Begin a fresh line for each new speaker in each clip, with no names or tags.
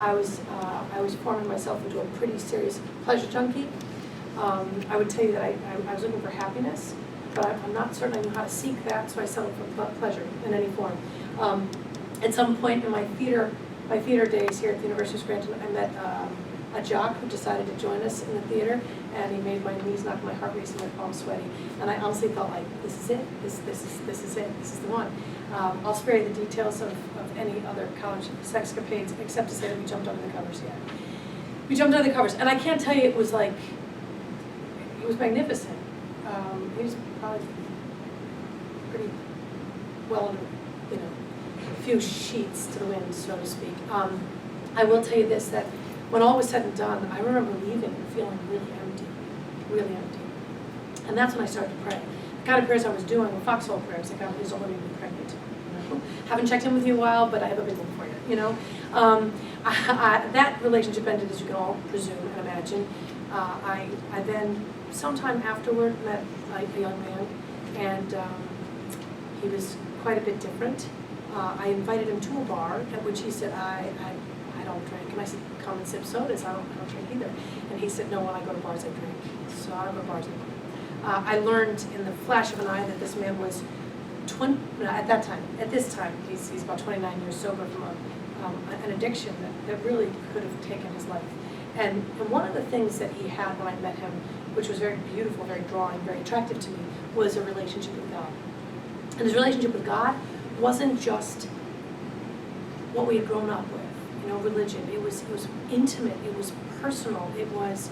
I was forming myself into a pretty serious pleasure junkie. I would tell you that I was looking for happiness, but I'm not certain I knew how to seek that, so I settled for pleasure in any form. At some point in my theater days here at the University of Scranton, I met a jock who decided to join us in the theater, and he made my knees knock, my heart race, and my palms sweaty. And I honestly felt like, this is it. This is it. This is the one. I'll spare you the details of any other college sexcapades, except to say that we jumped under the covers. Yeah, we jumped under the covers, and I can't tell you, it was magnificent. He was probably pretty well under, a few sheets to the wind, so to speak. I will tell you this, that when all was said and done, I remember leaving feeling really empty. And that's when I started to pray. The kind of prayers I was doing were foxhole prayers, like I was already pregnant. Haven't checked in with you in a while, but I have a big one for you, that relationship ended, as you can all presume and imagine. I then, sometime afterward, met a young man, and he was quite a bit different. I invited him to a bar, at which he said, I don't drink. And I said, come and sip sodas. I don't drink either. And he said, no, when I go to bars, I drink. So I don't go to bars anymore. I learned in the flash of an eye that this man was at this time, he's about 29 years sober from an addiction that really could have taken his life. And one of the things that he had when I met him, which was very beautiful, very drawing, very attractive to me, was a relationship with God. And his relationship with God wasn't just what we had grown up with, religion. It was intimate, it was personal, it was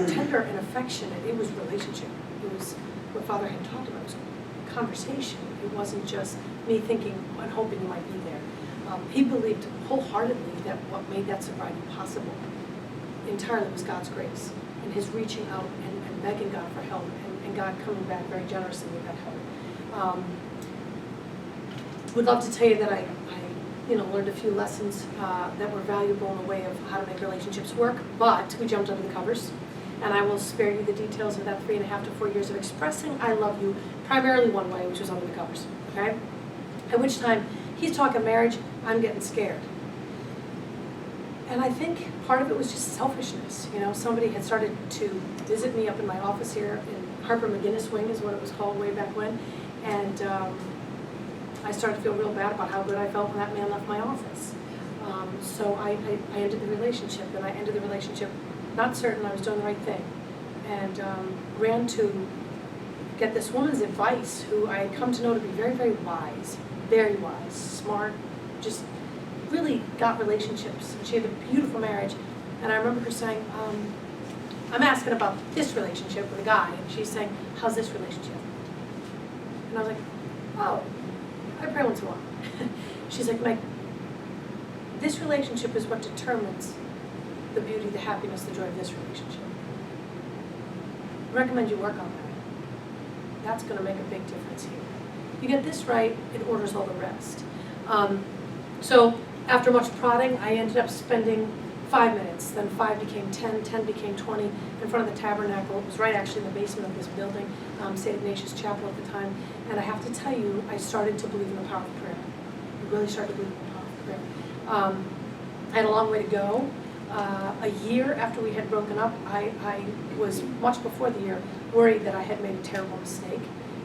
tender and affectionate, it was relationship. It was what Father had talked about. It was conversation. It wasn't just me thinking and hoping you might be there. He believed wholeheartedly that what made that sobriety possible entirely was God's grace and his reaching out and begging God for help and God coming back very generously with that help. Would love to tell you that I learned a few lessons that were valuable in the way of how to make relationships work, but we jumped under the covers. And I will spare you the details of that 3.5 to 4 years of expressing I love you primarily one way, which was under the covers, okay? At which time, he's talking marriage, I'm getting scared. And I think part of it was just selfishness. Somebody had started to visit me up in my office here in Harper McGinnis Wing is what it was called way back when. And I started to feel real bad about how good I felt when that man left my office. So I ended the relationship, and I ended the relationship not certain I was doing the right thing, and ran to get this woman's advice, who I had come to know to be very, very wise, smart, just really got relationships. And she had a beautiful marriage, and I remember her saying, I'm asking about this relationship with a guy, and she's saying, how's this relationship? And I was like, oh, I pray once in a while. She's like, Meg, this relationship is what determines the beauty, the happiness, the joy of this relationship. I recommend you work on that. That's going to make a big difference here. You get this right, it orders all the rest. So after much prodding, I ended up spending 5 minutes, then 5 became 10, 10 became 20, in front of the tabernacle. It was right actually in the basement of this building, St. Ignatius Chapel at the time. And I have to tell you, I started to believe in the power of prayer. I really started to believe in the power of prayer. I had a long way to go. A year after we had broken up, I was, much before the year, worried that I had made a terrible mistake.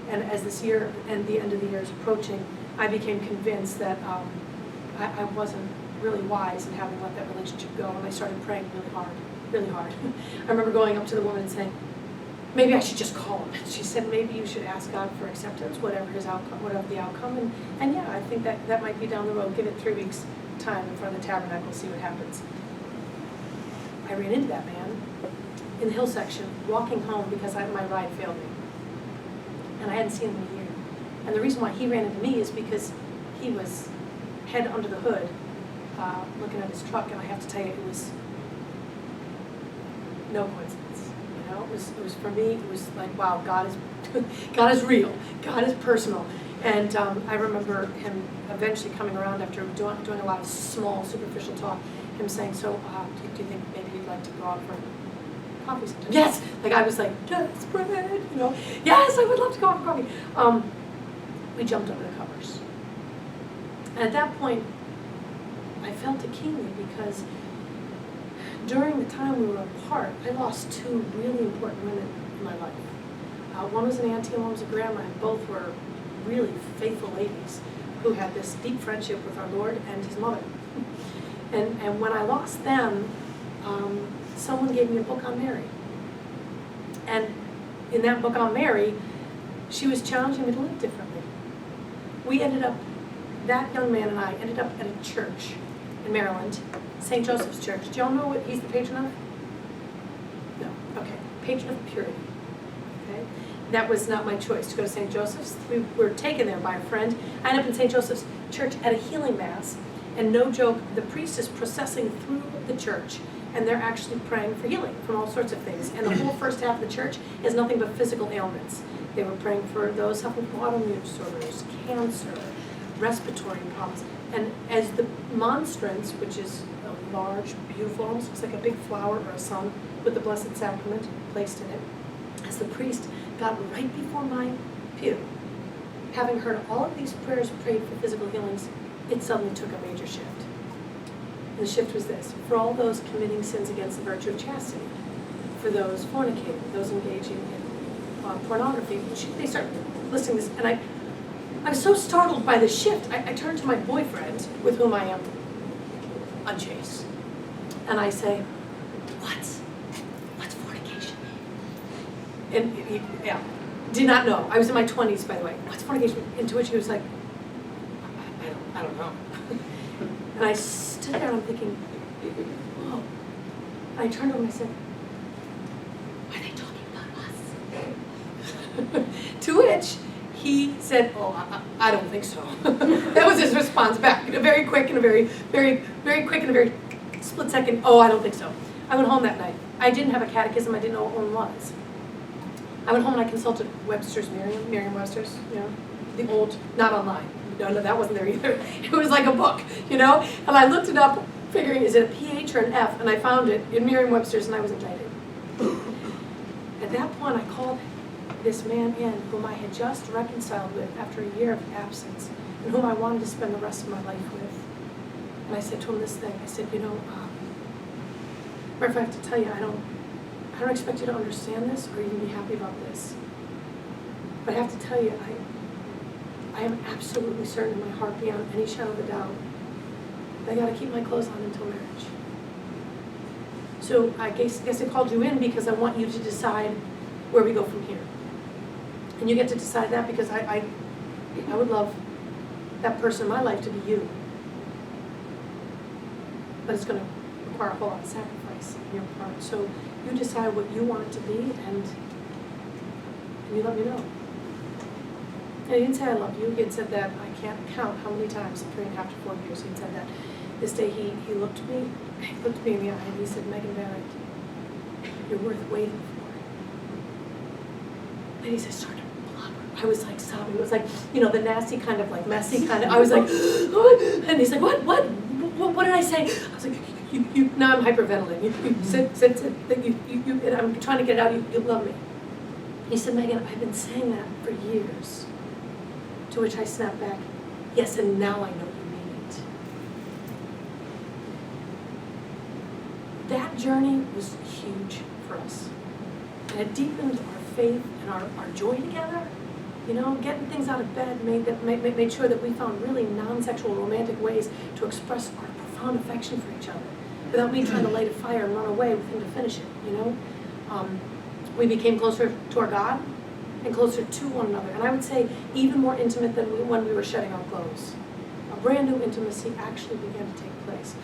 And as this year and the end of the year is approaching, I became convinced that I wasn't really wise in having let that relationship go, and I started praying really hard. I remember going up to the woman and saying, maybe I should just call him. And she said, maybe you should ask God for acceptance, whatever the outcome. And yeah, I think that might be down the road. Give it 3 weeks time in front of the tabernacle, see what happens. I ran into that man in the hill section, walking home because my ride failed me. And I hadn't seen him in a year. And the reason why he ran into me is because he was head under the hood, looking at his truck, and I have to tell you, it was no coincidence. It was for me, it was like, wow, God is real, God is personal. And I remember him eventually coming around after doing a lot of small, superficial talk, him saying, so do you think maybe you'd like to go out for coffee sometime? Yes! I was like, desperate, yes, I would love to go out for coffee. We jumped under the covers. And at that point, I felt it keenly because during the time we were apart, I lost two really important women in my life. One was an auntie and one was a grandma, and both were really faithful ladies who had this deep friendship with our Lord and his mother. And when I lost them, someone gave me a book on Mary. And in that book on Mary, she was challenging me to live differently. That young man and I ended up at a church in Maryland, St. Joseph's Church. Do y'all know what he's the patron of? No, okay. Patron of purity. Okay? That was not my choice to go to St. Joseph's. We were taken there by a friend. I ended up in St. Joseph's Church at a healing mass, and no joke, the priest is processing through the church, and they're actually praying for healing from all sorts of things. And the whole first half of the church is nothing but physical ailments. They were praying for those suffering from autoimmune disorders, cancer, respiratory problems. And as the monstrance, which is a large, beautiful, almost looks like a big flower or a sun with the Blessed Sacrament placed in it, as the priest got right before my pew, having heard all of these prayers prayed for physical healings, it suddenly took a major shift. And the shift was this: for all those committing sins against the virtue of chastity, for those fornicating, those engaging in pornography, they started listing this, and I was so startled by the shift. I turned to my boyfriend, with whom I am unchaste, and I say, what's fornication? And he did not know. I was in my 20s, by the way. What's fornication? And to which he was like, I don't know. And I stood there and I'm thinking, whoa. And I turned to him and I said, are they talking about us? To which he said, oh, I don't think so. That was his response back. Very quick and a very quick and a very split second, oh, I don't think so. I went home that night. I didn't have a catechism. I didn't know what one was. I went home and I consulted Webster's Merriam-Webster's, the old, not online. No, that wasn't there either. It was like a book, And I looked it up, figuring, is it a PH or an F? And I found it in Merriam-Webster's, and I was indicted. At that point, I called this man in, whom I had just reconciled with after a year of absence, and whom I wanted to spend the rest of my life with. And I said to him this thing. I said, matter of fact, to tell you, I don't expect you to understand this or even be happy about this. But I have to tell you, I am absolutely certain in my heart, beyond any shadow of a doubt, that I got to keep my clothes on until marriage. So I guess I called you in because I want you to decide where we go from here. And you get to decide that because I would love that person in my life to be you. But it's going to require a whole lot of sacrifice on your part. So you decide what you want it to be, and you let me know. And he didn't say I love you. He had said that, I can't count how many times in 3.5 to 4 years he had said that. This day he looked at me in the eye, and he said, Megan Barrett, you're worth waiting for. And he said, start to blubber. I was like sobbing. It was like, the nasty kind of like messy kind of, I was like, oh. And he's like, what did I say? I was like, you now I'm hyperventilating. You sit, and I'm trying to get it out, you love me. He said, Megan, I've been saying that for years. To which I snapped back, yes, and now I know you mean it. That journey was huge for us. And it deepened our faith and our joy together. Getting things out of bed made sure that we found really non-sexual romantic ways to express our profound affection for each other without me trying to light a fire and run away with him to finish it, We became closer to our God and closer to one another. And I would say even more intimate than when we were shedding our clothes. A brand new intimacy actually began to take place.